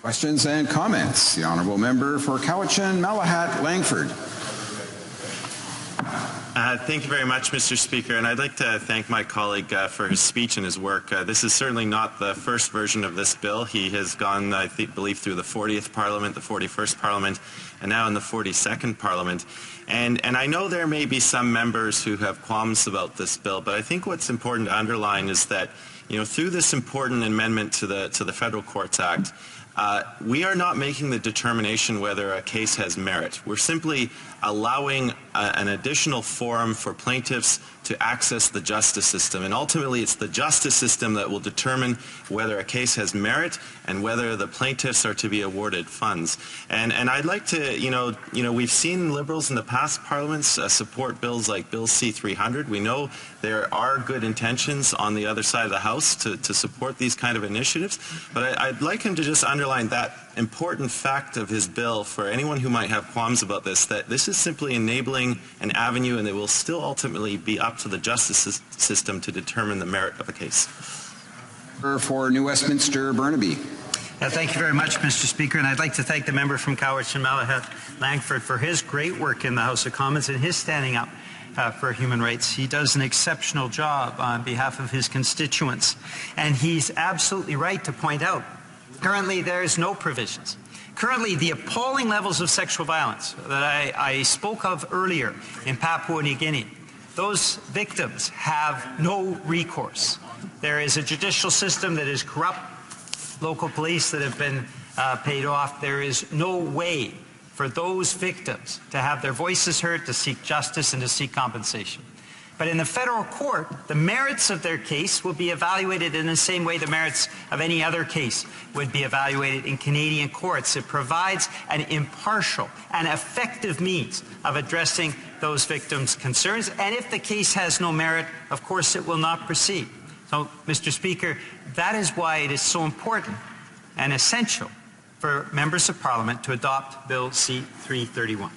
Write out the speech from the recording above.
Questions and comments? The Honourable Member for Cowichan, Malahat, Langford. Thank you very much, Mr. Speaker, and I'd like to thank my colleague for his speech and his work. This is certainly not the first version of this bill. He has gone, I believe, through the 40th Parliament, the 41st Parliament, and now in the 42nd Parliament. And I know there may be some members who have qualms about this bill, but I think what's important to underline is that, through this important amendment to the Federal Courts Act, we are not making the determination whether a case has merit. We're simply allowing an additional forum for plaintiffs to access the justice system. And ultimately, it's the justice system that will determine whether a case has merit and whether the plaintiffs are to be awarded funds. And I'd like to, we've seen Liberals in the past parliaments support bills like Bill C-300. We know there are good intentions on the other side of the House to support these kind of initiatives. But I'd like him to just underline that important fact of his bill for anyone who might have qualms about this, that this is simply enabling an avenue and it will still ultimately be up to the justice system to determine the merit of a case. For New Westminster, Burnaby. Thank you very much, Mr. Speaker, and I'd like to thank the member from Cowichan, Malahat, Langford for his great work in the House of Commons and his standing up for human rights. He does an exceptional job on behalf of his constituents, and he's absolutely right to point out currently there is no provisions. Currently, the appalling levels of sexual violence that I spoke of earlier in Papua New Guinea, those victims have no recourse. There is a judicial system that is corrupt, local police that have been paid off. There is no way for those victims to have their voices heard, to seek justice and to seek compensation. But in the federal court, the merits of their case will be evaluated in the same way the merits of any other case would be evaluated in Canadian courts. It provides an impartial and effective means of addressing those victims' concerns. And if the case has no merit, of course, it will not proceed. So, Mr. Speaker, that is why it is so important and essential for members of Parliament to adopt Bill C-331.